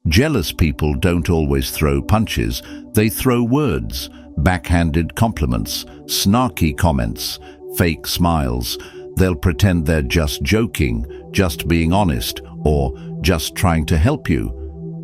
Jealous people don't always throw punches, they throw words, backhanded compliments, snarky comments, fake smiles. They'll pretend they're just joking, just being honest, or just trying to help you.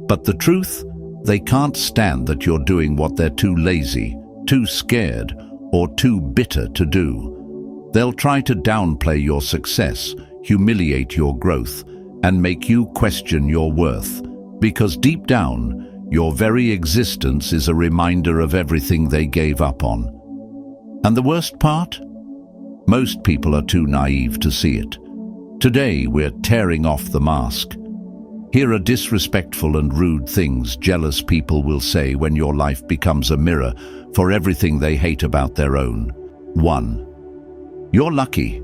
But the truth, they can't stand that you're doing what they're too lazy, too scared, or too bitter to do. They'll try to downplay your success, humiliate your growth, and make you question your worth, because deep down, your very existence is a reminder of everything they gave up on. And the worst part? Most people are too naive to see it. Today, we're tearing off the mask. Here are disrespectful and rude things jealous people will say when your life becomes a mirror for everything they hate about their own. 1. You're lucky.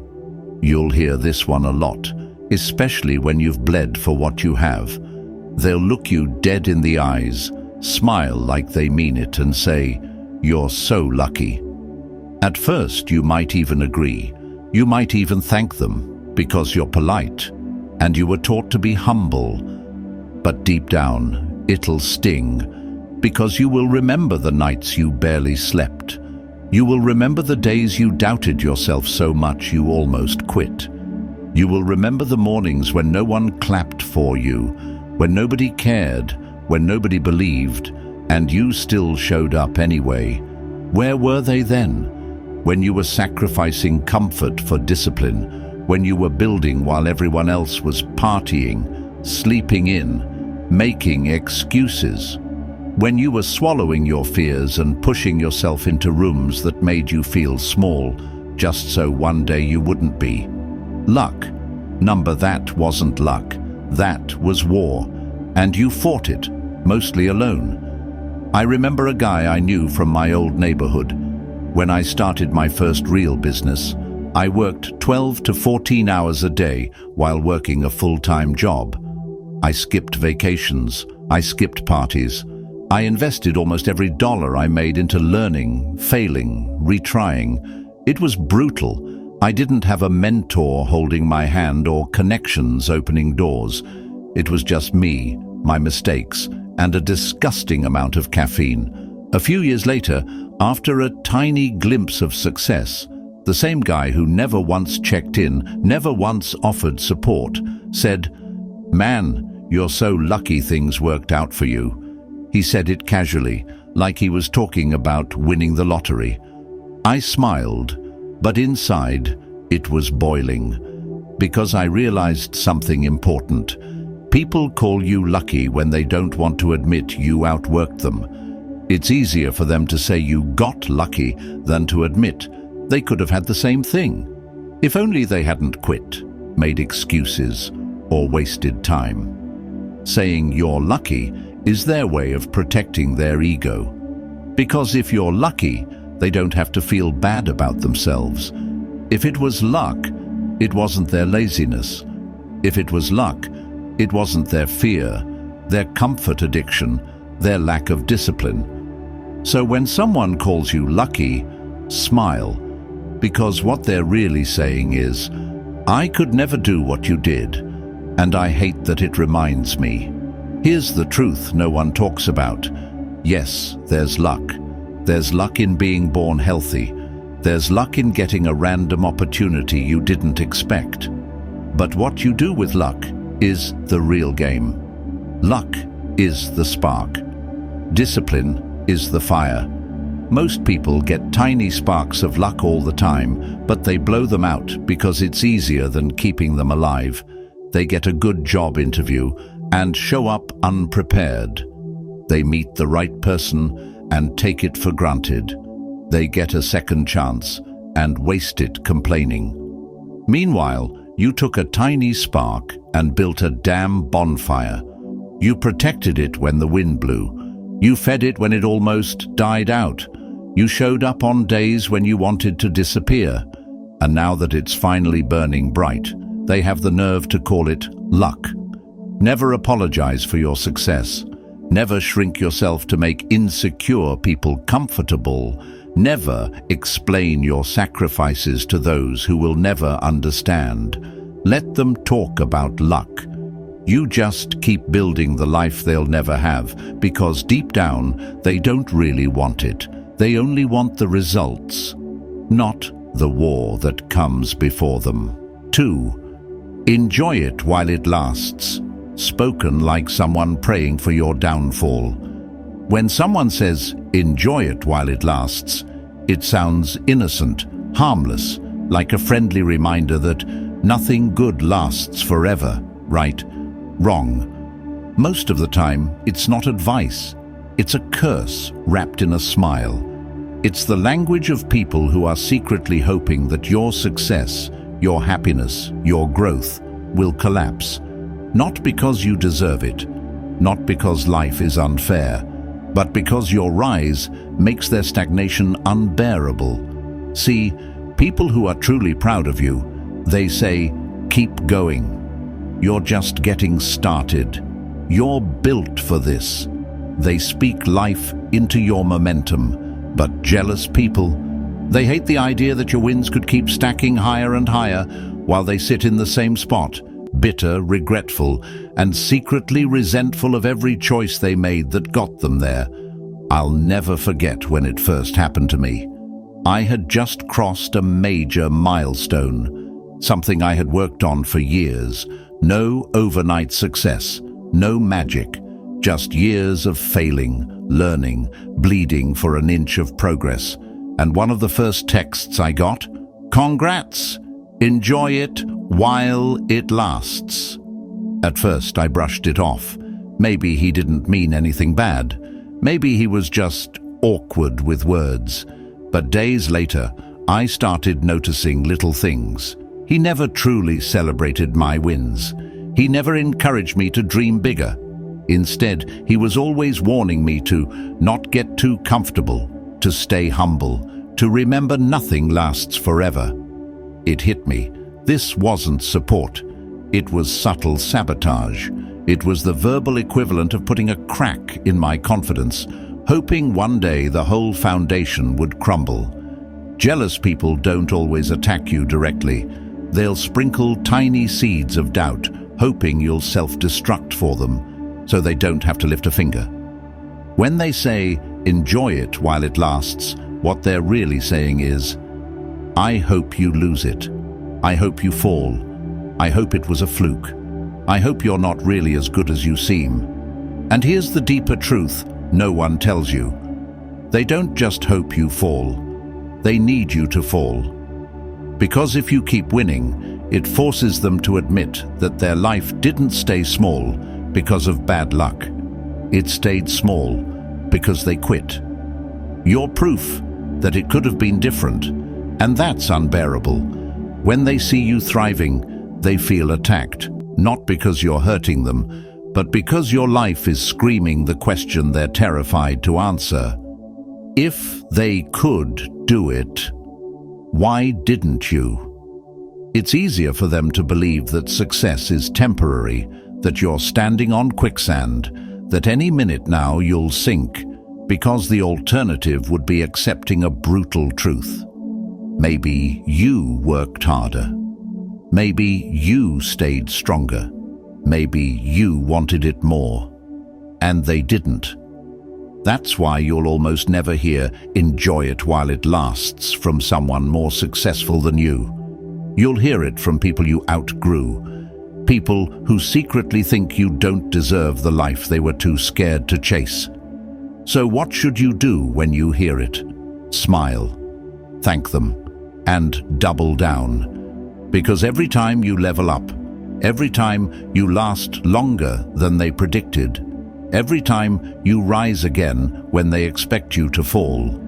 You'll hear this one a lot, especially when you've bled for what you have. They'll look you dead in the eyes, smile like they mean it, and say, "You're so lucky." At first, you might even agree. You might even thank them, because you're polite, and you were taught to be humble. But deep down, it'll sting, because you will remember the nights you barely slept. You will remember the days you doubted yourself so much you almost quit. You will remember the mornings when no one clapped for you, when nobody cared, when nobody believed, and you still showed up anyway. Where were they then? When you were sacrificing comfort for discipline, when you were building while everyone else was partying, sleeping in, making excuses. When you were swallowing your fears and pushing yourself into rooms that made you feel small, just so one day you wouldn't be. Luck. That wasn't luck. That was war. And you fought it, mostly alone. I remember a guy I knew from my old neighborhood. When I started my first real business, I worked 12 to 14 hours a day while working a full-time job. I skipped vacations. I skipped parties. I invested almost every dollar I made into learning, failing, retrying. It was brutal. I didn't have a mentor holding my hand or connections opening doors. It was just me, my mistakes, and a disgusting amount of caffeine. A few years later, after a tiny glimpse of success, the same guy who never once checked in, never once offered support, said, "Man, you're so lucky things worked out for you." He said it casually, like he was talking about winning the lottery. I smiled, but inside it was boiling, because I realized something important. People call you lucky when they don't want to admit you outworked them. It's easier for them to say you got lucky than to admit they could have had the same thing, if only they hadn't quit, made excuses, or wasted time. Saying you're lucky is their way of protecting their ego. Because if you're lucky, they don't have to feel bad about themselves. If it was luck, it wasn't their laziness. If it was luck, it wasn't their fear, their comfort addiction, their lack of discipline. So when someone calls you lucky, smile, because what they're really saying is, "I could never do what you did, and I hate that it reminds me." Here's the truth no one talks about. Yes, there's luck. There's luck in being born healthy. There's luck in getting a random opportunity you didn't expect. But what you do with luck is the real game. Luck is the spark. Discipline is the fire. Most people get tiny sparks of luck all the time, but they blow them out because it's easier than keeping them alive. They get a good job interview and show up unprepared. They meet the right person and take it for granted. They get a second chance and waste it complaining. Meanwhile, you took a tiny spark and built a damn bonfire. You protected it when the wind blew. You fed it when it almost died out. You showed up on days when you wanted to disappear. And now that it's finally burning bright, they have the nerve to call it luck. Never apologize for your success. Never shrink yourself to make insecure people comfortable. Never explain your sacrifices to those who will never understand. Let them talk about luck. You just keep building the life they'll never have, because deep down, they don't really want it. They only want the results, not the war that comes before them. 2. Enjoy it while it lasts. Spoken like someone praying for your downfall. When someone says, enjoy it while it lasts, it sounds innocent, harmless, like a friendly reminder that nothing good lasts forever, right? Wrong. Most of the time, it's not advice. It's a curse wrapped in a smile. It's the language of people who are secretly hoping that your success, your happiness, your growth will collapse. Not because you deserve it, not because life is unfair, but because your rise makes their stagnation unbearable. See, people who are truly proud of you, they say, keep going. You're just getting started. You're built for this. They speak life into your momentum. But jealous people, they hate the idea that your wins could keep stacking higher and higher while they sit in the same spot, bitter, regretful, and secretly resentful of every choice they made that got them there. I'll never forget when it first happened to me. I had just crossed a major milestone, something I had worked on for years. No overnight success, no magic, just years of failing, learning, bleeding for an inch of progress. And one of the first texts I got, "Congrats! Enjoy it while it lasts." At first I brushed it off. Maybe he didn't mean anything bad. Maybe he was just awkward with words. But days later, I started noticing little things. He never truly celebrated my wins. He never encouraged me to dream bigger. Instead, he was always warning me to not get too comfortable, to stay humble, to remember nothing lasts forever. It hit me. This wasn't support. It was subtle sabotage. It was the verbal equivalent of putting a crack in my confidence, hoping one day the whole foundation would crumble. Jealous people don't always attack you directly. They'll sprinkle tiny seeds of doubt, hoping you'll self-destruct for them, so they don't have to lift a finger. When they say, enjoy it while it lasts, what they're really saying is, I hope you lose it. I hope you fall. I hope it was a fluke. I hope you're not really as good as you seem. And here's the deeper truth no one tells you. They don't just hope you fall. They need you to fall. Because if you keep winning, it forces them to admit that their life didn't stay small because of bad luck. It stayed small because they quit. You're proof that it could have been different, and that's unbearable. When they see you thriving, they feel attacked, not because you're hurting them, but because your life is screaming the question they're terrified to answer. If they could do it, why didn't you? It's easier for them to believe that success is temporary, that you're standing on quicksand, that any minute now you'll sink, because the alternative would be accepting a brutal truth. Maybe you worked harder. Maybe you stayed stronger. Maybe you wanted it more. And they didn't. That's why you'll almost never hear "enjoy it while it lasts" from someone more successful than you. You'll hear it from people you outgrew, people who secretly think you don't deserve the life they were too scared to chase. So what should you do when you hear it? Smile, thank them, and double down. Because every time you level up, every time you last longer than they predicted, every time you rise again when they expect you to fall,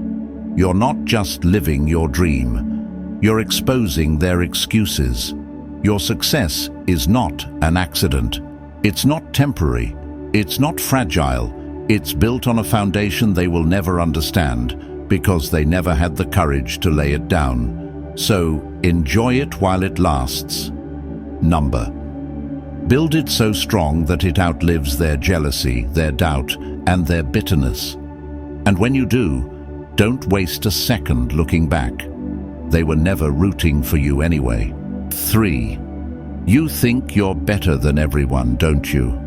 you're not just living your dream, you're exposing their excuses. Your success is not an accident. It's not temporary. It's not fragile. It's built on a foundation they will never understand because they never had the courage to lay it down. So, enjoy it while it lasts. Number. Build it so strong that it outlives their jealousy, their doubt, and their bitterness. And when you do, don't waste a second looking back. They were never rooting for you anyway. 3. You think you're better than everyone, don't you?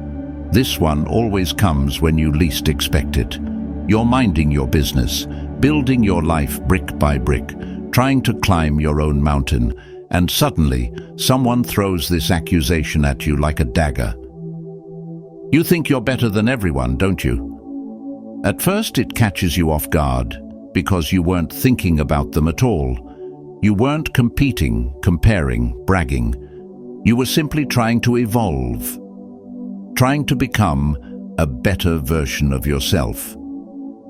This one always comes when you least expect it. You're minding your business, building your life brick by brick, trying to climb your own mountain, and suddenly someone throws this accusation at you like a dagger. You think you're better than everyone, don't you? At first it catches you off guard because you weren't thinking about them at all. You weren't competing, comparing, bragging. You were simply trying to evolve, trying to become a better version of yourself.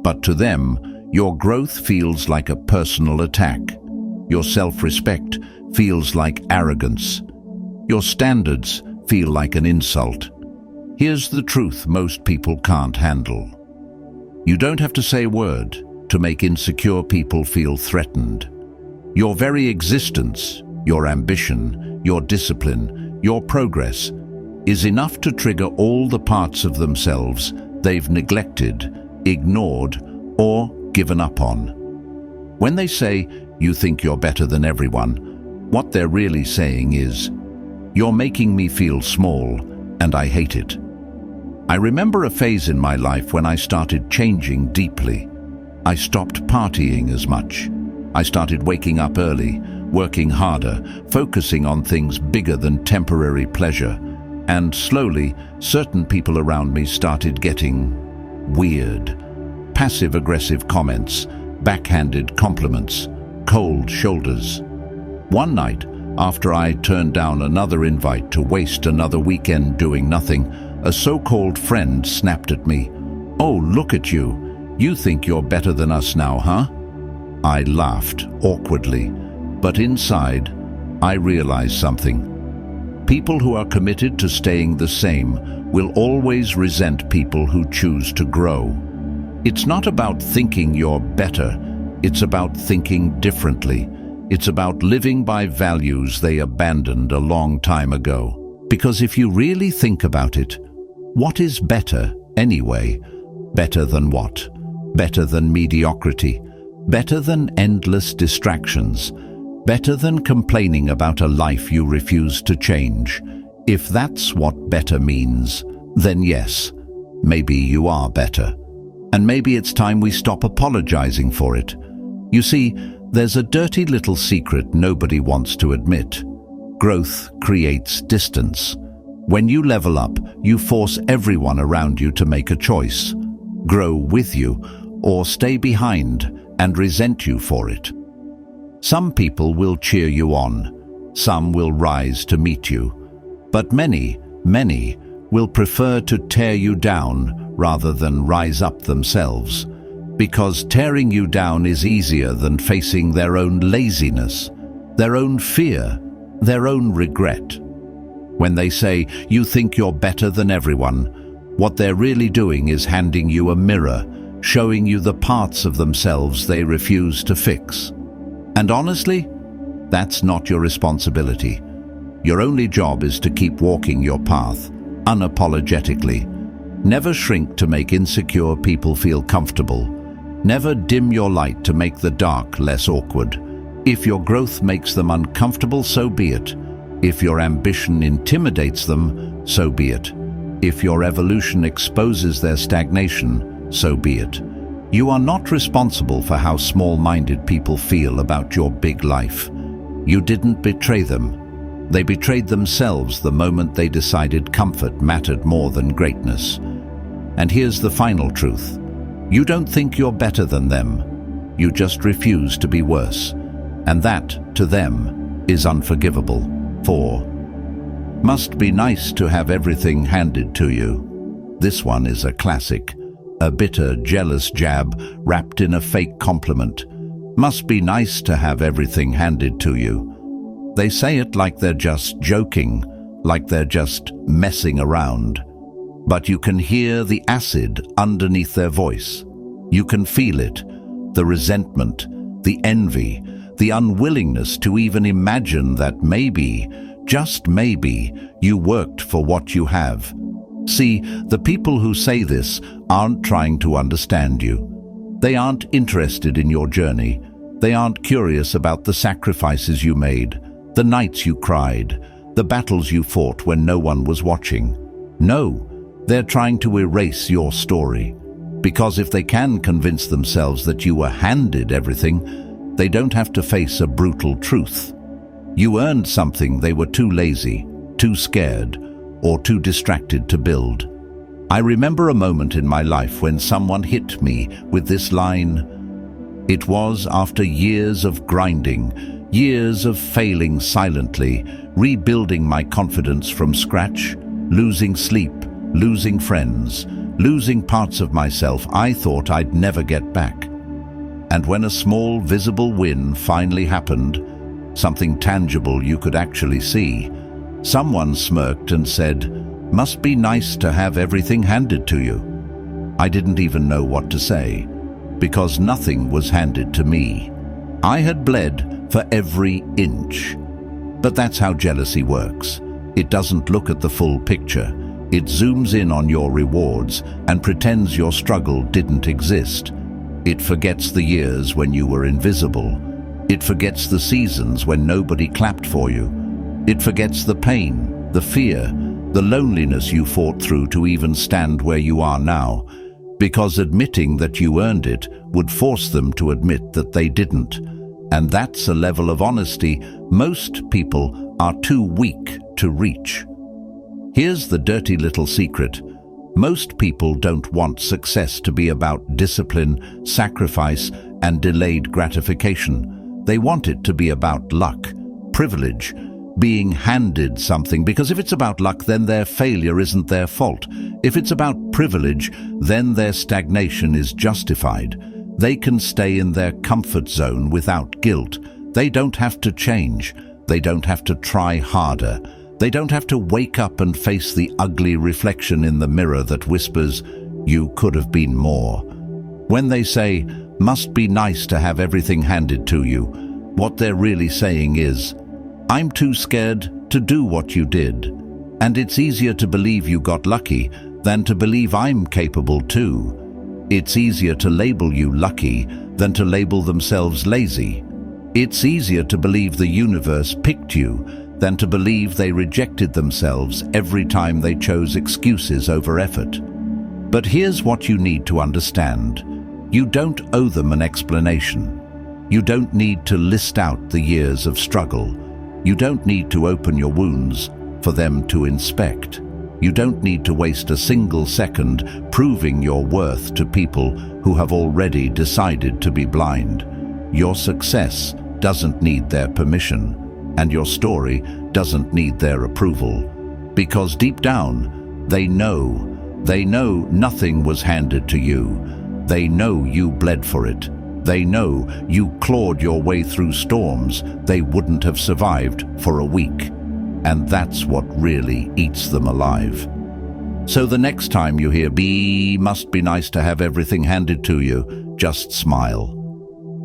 But to them, your growth feels like a personal attack. Your self-respect feels like arrogance. Your standards feel like an insult. Here's the truth most people can't handle. You don't have to say a word to make insecure people feel threatened. Your very existence, your ambition, your discipline, your progress is enough to trigger all the parts of themselves they've neglected, ignored, or given up on. When they say, "You think you're better than everyone," what they're really saying is, "You're making me feel small, and I hate it." I remember a phase in my life when I started changing deeply. I stopped partying as much. I started waking up early, working harder, focusing on things bigger than temporary pleasure. And slowly, certain people around me started getting weird. Passive-aggressive comments, backhanded compliments, cold shoulders. One night, after I turned down another invite to waste another weekend doing nothing, a so-called friend snapped at me. "Oh, look at you. You think you're better than us now, huh?" I laughed awkwardly, but inside, I realized something. People who are committed to staying the same will always resent people who choose to grow. It's not about thinking you're better, it's about thinking differently. It's about living by values they abandoned a long time ago. Because if you really think about it, what is better anyway? Better than what? Better than mediocrity? Better than endless distractions? Better than complaining about a life you refuse to change? If that's what better means, then yes, maybe you are better. And maybe it's time we stop apologizing for it. You see, there's a dirty little secret nobody wants to admit. Growth creates distance. When you level up, you force everyone around you to make a choice. Grow with you, or stay behind and resent you for it. Some people will cheer you on. Some will rise to meet you. But many will prefer to tear you down rather than rise up themselves. Because tearing you down is easier than facing their own laziness, their own fear, their own regret. When they say, "You think you're better than everyone," what they're really doing is handing you a mirror, showing you the parts of themselves they refuse to fix. And honestly, that's not your responsibility. Your only job is to keep walking your path, unapologetically. Never shrink to make insecure people feel comfortable. Never dim your light to make the dark less awkward. If your growth makes them uncomfortable, so be it. If your ambition intimidates them, so be it. If your evolution exposes their stagnation, so be it. You are not responsible for how small-minded people feel about your big life. You didn't betray them. They betrayed themselves the moment they decided comfort mattered more than greatness. And here's the final truth. You don't think you're better than them. You just refuse to be worse. And that, to them, is unforgivable. 4. Must be nice to have everything handed to you. This one is a classic. A bitter, jealous jab wrapped in a fake compliment. Must be nice to have everything handed to you. They say it like they're just joking, like they're just messing around. But you can hear the acid underneath their voice. You can feel it, the resentment, the envy, the unwillingness to even imagine that maybe, just maybe, you worked for what you have. See, the people who say this aren't trying to understand you. They aren't interested in your journey. They aren't curious about the sacrifices you made, the nights you cried, the battles you fought when no one was watching. No, they're trying to erase your story. Because if they can convince themselves that you were handed everything, they don't have to face a brutal truth. You earned something they were too lazy, too scared, or too distracted to build. I remember a moment in my life when someone hit me with this line. It was after years of grinding, years of failing silently, rebuilding my confidence from scratch, losing sleep, losing friends, losing parts of myself I thought I'd never get back. And when a small, visible win finally happened, something tangible you could actually see, someone smirked and said, "Must be nice to have everything handed to you." I didn't even know what to say, because nothing was handed to me. I had bled for every inch. But that's how jealousy works. It doesn't look at the full picture. It zooms in on your rewards and pretends your struggle didn't exist. It forgets the years when you were invisible. It forgets the seasons when nobody clapped for you. It forgets the pain, the fear, the loneliness you fought through to even stand where you are now, because admitting that you earned it would force them to admit that they didn't. And that's a level of honesty most people are too weak to reach. Here's the dirty little secret. Most people don't want success to be about discipline, sacrifice, and delayed gratification. They want it to be about luck, privilege, being handed something, because if it's about luck, then their failure isn't their fault. If it's about privilege, then their stagnation is justified. They can stay in their comfort zone without guilt. They don't have to change. They don't have to try harder. They don't have to wake up and face the ugly reflection in the mirror that whispers, "You could have been more." When they say, "Must be nice to have everything handed to you," what they're really saying is, "I'm too scared to do what you did." And it's easier to believe you got lucky than to believe I'm capable too. It's easier to label you lucky than to label themselves lazy. It's easier to believe the universe picked you than to believe they rejected themselves every time they chose excuses over effort. But here's what you need to understand. You don't owe them an explanation. You don't need to list out the years of struggle. You don't need to open your wounds for them to inspect. You don't need to waste a single second proving your worth to people who have already decided to be blind. Your success doesn't need their permission, and your story doesn't need their approval. Because deep down, they know nothing was handed to you. They know you bled for it. They know you clawed your way through storms they wouldn't have survived for a week. And that's what really eats them alive. So the next time you hear, must be nice to have everything handed to you, just smile.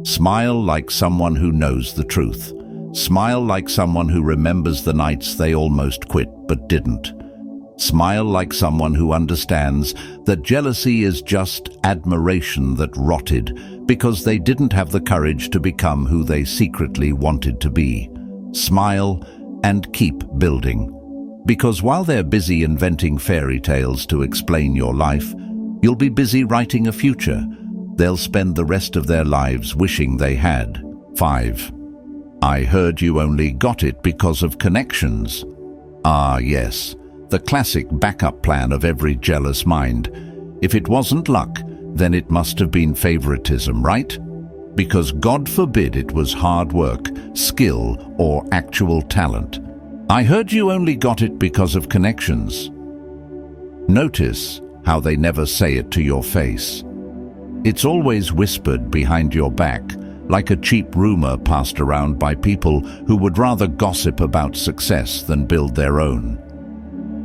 Smile like someone who knows the truth. Smile like someone who remembers the nights they almost quit but didn't. Smile like someone who understands that jealousy is just admiration that rotted because they didn't have the courage to become who they secretly wanted to be. Smile and keep building. Because while they're busy inventing fairy tales to explain your life, you'll be busy writing a future they'll spend the rest of their lives wishing they had. 5. I heard you only got it because of connections. Ah, yes, the classic backup plan of every jealous mind. If it wasn't luck, then it must have been favoritism, right? Because God forbid it was hard work, skill, or actual talent. I heard you only got it because of connections. Notice how they never say it to your face. It's always whispered behind your back, like a cheap rumor passed around by people who would rather gossip about success than build their own.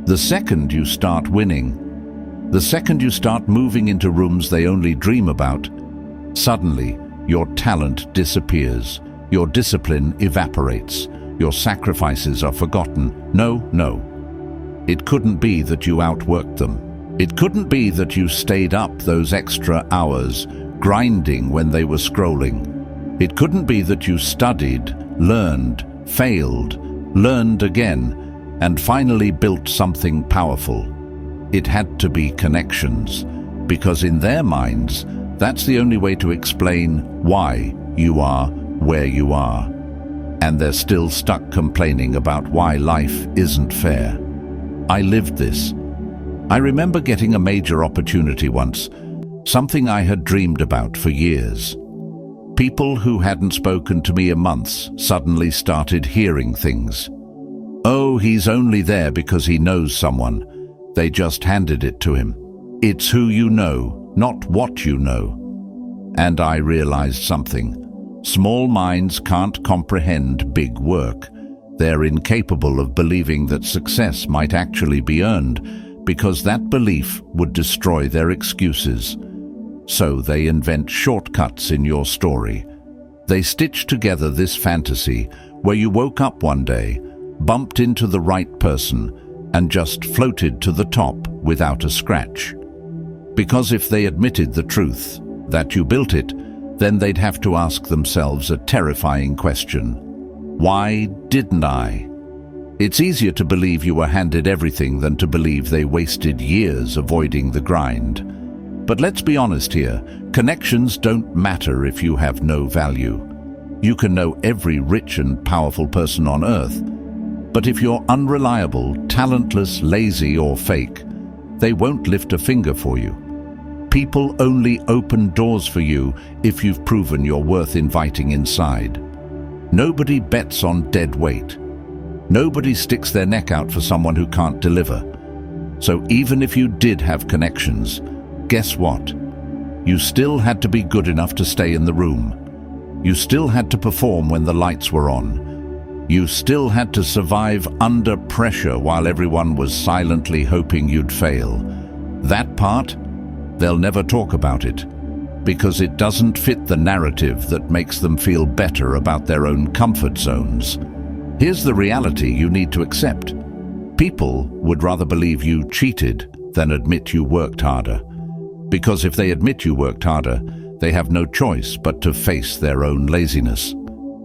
The second you start winning, the second you start moving into rooms they only dream about, suddenly your talent disappears, your discipline evaporates, your sacrifices are forgotten. No. It couldn't be that you outworked them. It couldn't be that you stayed up those extra hours, grinding when they were scrolling. It couldn't be that you studied, learned, failed, learned again, and finally built something powerful. It had to be connections, because in their minds, that's the only way to explain why you are where you are. And they're still stuck complaining about why life isn't fair. I lived this. I remember getting a major opportunity once, something I had dreamed about for years. People who hadn't spoken to me in months suddenly started hearing things. Oh, he's only there because he knows someone. They just handed it to him. It's who you know, not what you know. And I realized something. Small minds can't comprehend big work. They're incapable of believing that success might actually be earned, because that belief would destroy their excuses. So they invent shortcuts in your story. They stitch together this fantasy where you woke up one day, bumped into the right person, and just floated to the top without a scratch. Because if they admitted the truth, that you built it, then they'd have to ask themselves a terrifying question. Why didn't I? It's easier to believe you were handed everything than to believe they wasted years avoiding the grind. But let's be honest here, connections don't matter if you have no value. You can know every rich and powerful person on earth, but if you're unreliable, talentless, lazy, or fake, they won't lift a finger for you. People only open doors for you if you've proven you're worth inviting inside. Nobody bets on dead weight. Nobody sticks their neck out for someone who can't deliver. So even if you did have connections, guess what? You still had to be good enough to stay in the room. You still had to perform when the lights were on. You still had to survive under pressure while everyone was silently hoping you'd fail. That part, they'll never talk about it, because it doesn't fit the narrative that makes them feel better about their own comfort zones. Here's the reality you need to accept. People would rather believe you cheated than admit you worked harder. Because if they admit you worked harder, they have no choice but to face their own laziness.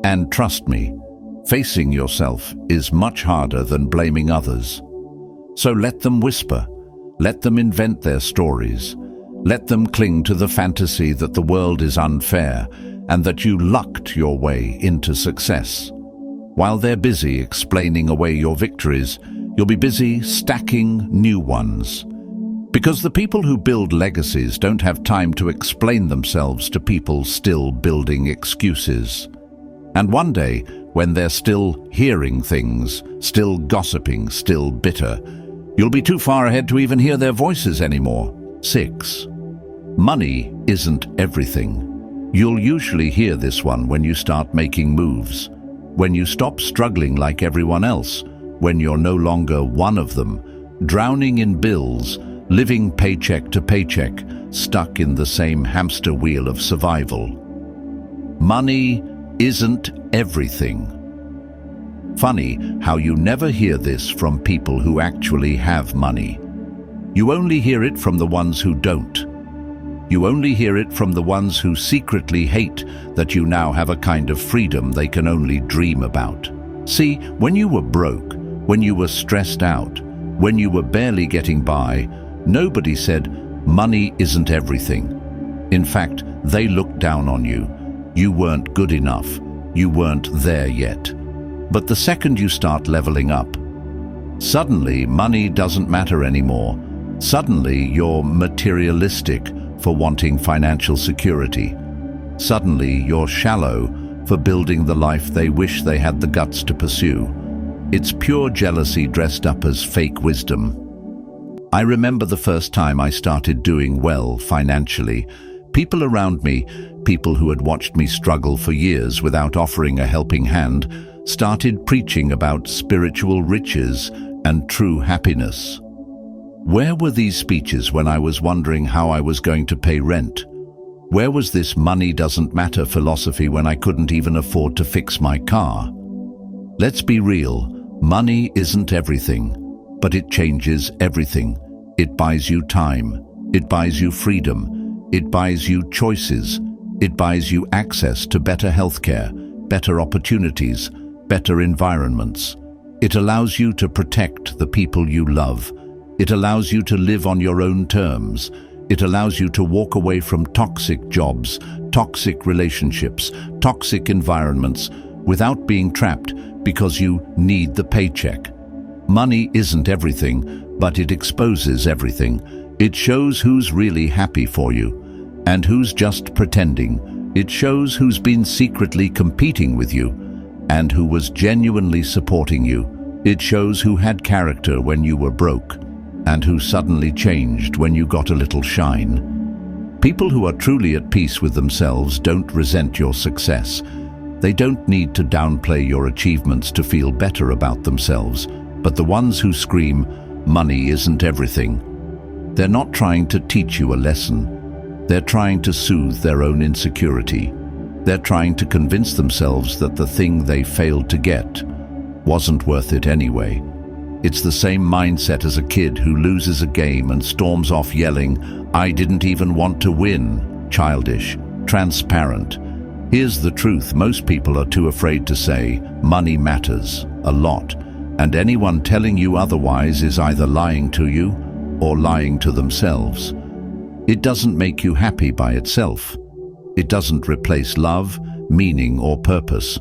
And trust me, facing yourself is much harder than blaming others. So let them whisper. Let them invent their stories. Let them cling to the fantasy that the world is unfair and that you lucked your way into success. While they're busy explaining away your victories, you'll be busy stacking new ones. Because the people who build legacies don't have time to explain themselves to people still building excuses. And one day, when they're still hearing things, still gossiping, still bitter, you'll be too far ahead to even hear their voices anymore. 6. Money isn't everything. You'll usually hear this one when you start making moves, when you stop struggling like everyone else, when you're no longer one of them, drowning in bills, living paycheck to paycheck, stuck in the same hamster wheel of survival. Money isn't everything. Funny how you never hear this from people who actually have money. You only hear it from the ones who don't. You only hear it from the ones who secretly hate that you now have a kind of freedom they can only dream about. See, when you were broke, when you were stressed out, when you were barely getting by, nobody said, money isn't everything. In fact, they looked down on you. You weren't good enough. You weren't there yet. But the second you start leveling up, suddenly money doesn't matter anymore. Suddenly you're materialistic for wanting financial security. Suddenly you're shallow for building the life they wish they had the guts to pursue. It's pure jealousy dressed up as fake wisdom. I remember the first time I started doing well financially. People around me, people who had watched me struggle for years without offering a helping hand, started preaching about spiritual riches and true happiness. Where were these speeches when I was wondering how I was going to pay rent? Where was this money doesn't matter philosophy when I couldn't even afford to fix my car? Let's be real, money isn't everything, but it changes everything. It buys you time, it buys you freedom, it buys you choices, it buys you access to better healthcare, better opportunities, better environments. It allows you to protect the people you love. It allows you to live on your own terms. It allows you to walk away from toxic jobs, toxic relationships, toxic environments, without being trapped because you need the paycheck. Money isn't everything, but it exposes everything. It shows who's really happy for you and who's just pretending. It shows who's been secretly competing with you and who was genuinely supporting you. It shows who had character when you were broke and who suddenly changed when you got a little shine. People who are truly at peace with themselves don't resent your success. They don't need to downplay your achievements to feel better about themselves. But the ones who scream, "Money isn't everything," they're not trying to teach you a lesson. They're trying to soothe their own insecurity. They're trying to convince themselves that the thing they failed to get wasn't worth it anyway. It's the same mindset as a kid who loses a game and storms off yelling, "I didn't even want to win." Childish, transparent. Here's the truth: most people are too afraid to say, "Money matters a lot," and anyone telling you otherwise is either lying to you or lying to themselves. It doesn't make you happy by itself. It doesn't replace love, meaning, or purpose.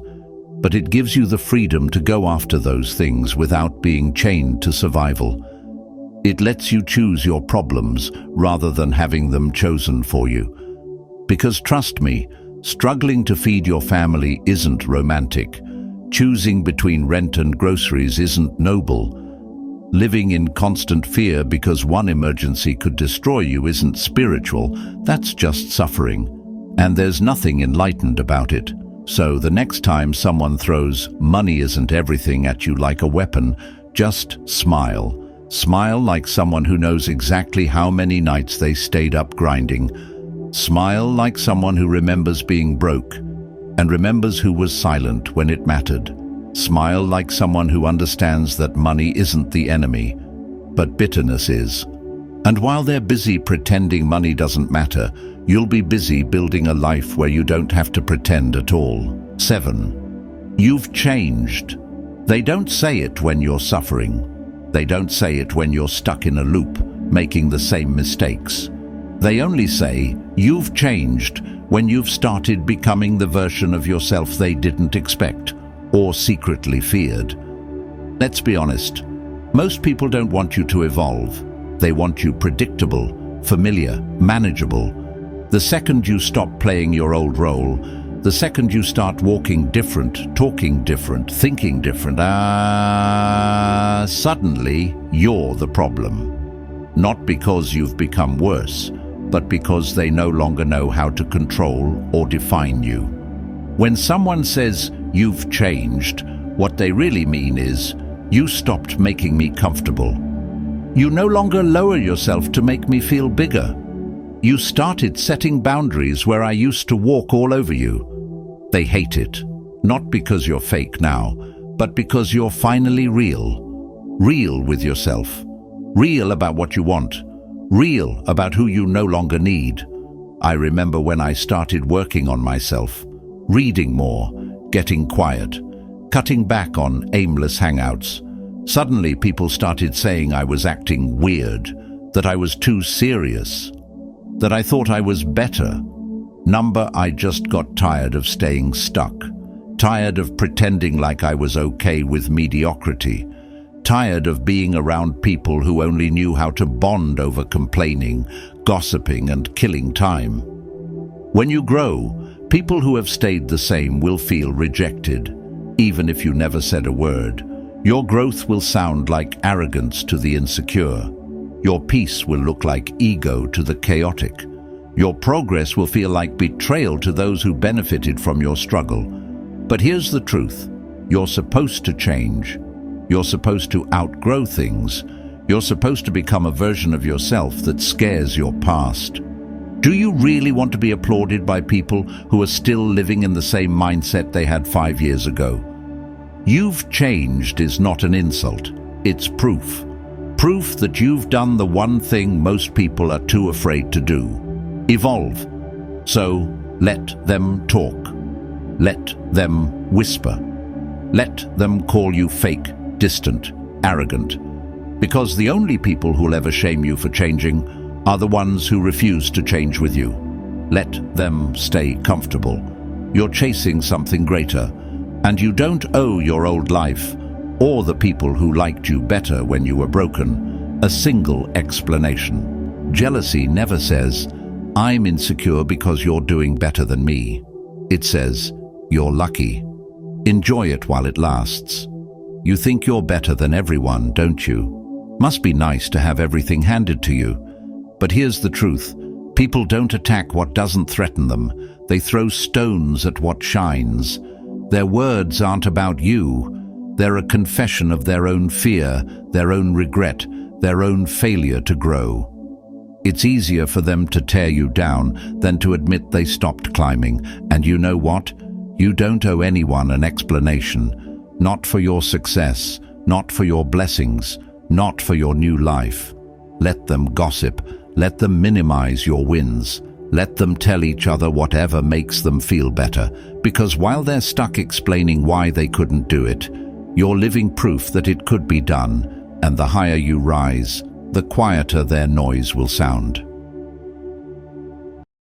But it gives you the freedom to go after those things without being chained to survival. It lets you choose your problems rather than having them chosen for you. Because trust me, struggling to feed your family isn't romantic. Choosing between rent and groceries isn't noble. Living in constant fear because one emergency could destroy you isn't spiritual. That's just suffering. And there's nothing enlightened about it. So the next time someone throws "money isn't everything" at you like a weapon, just smile. Smile like someone who knows exactly how many nights they stayed up grinding. Smile like someone who remembers being broke and remembers who was silent when it mattered. Smile like someone who understands that money isn't the enemy, but bitterness is. And while they're busy pretending money doesn't matter, you'll be busy building a life where you don't have to pretend at all. 7. You've changed. They don't say it when you're suffering. They don't say it when you're stuck in a loop, making the same mistakes. They only say, "You've changed," when you've started becoming the version of yourself they didn't expect or secretly feared. Let's be honest. Most people don't want you to evolve. They want you predictable, familiar, manageable. The second you stop playing your old role, the second you start walking different, talking different, thinking different, suddenly you're the problem. Not because you've become worse, but because they no longer know how to control or define you. When someone says, "You've changed," what they really mean is, "You stopped making me comfortable. You no longer lower yourself to make me feel bigger. You started setting boundaries where I used to walk all over you." They hate it, not because you're fake now, but because you're finally real. Real with yourself. Real about what you want. Real about who you no longer need. I remember when I started working on myself, reading more, getting quiet, cutting back on aimless hangouts. Suddenly people started saying I was acting weird, that I was too serious, that I thought I was better. I just got tired of staying stuck, tired of pretending like I was okay with mediocrity, tired of being around people who only knew how to bond over complaining, gossiping, and killing time. When you grow, people who have stayed the same will feel rejected, even if you never said a word. Your growth will sound like arrogance to the insecure. Your peace will look like ego to the chaotic. Your progress will feel like betrayal to those who benefited from your struggle. But here's the truth. You're supposed to change. You're supposed to outgrow things. You're supposed to become a version of yourself that scares your past. Do you really want to be applauded by people who are still living in the same mindset they had 5 years ago? "You've changed" is not an insult. It's proof. Proof that you've done the one thing most people are too afraid to do. Evolve. So let them talk. Let them whisper. Let them call you fake, distant, arrogant. Because the only people who'll ever shame you for changing are the ones who refuse to change with you. Let them stay comfortable. You're chasing something greater, and you don't owe your old life, or the people who liked you better when you were broken, a single explanation. Jealousy never says, "I'm insecure because you're doing better than me." It says, "You're lucky. Enjoy it while it lasts." You think you're better than everyone, don't you? Must be nice to have everything handed to you. But here's the truth. People don't attack what doesn't threaten them. They throw stones at what shines. Their words aren't about you. They're a confession of their own fear, their own regret, their own failure to grow. It's easier for them to tear you down than to admit they stopped climbing. And you know what? You don't owe anyone an explanation. Not for your success, not for your blessings, not for your new life. Let them gossip. Let them minimize your wins. Let them tell each other whatever makes them feel better. Because while they're stuck explaining why they couldn't do it, you're living proof that it could be done. And the higher you rise, the quieter their noise will sound.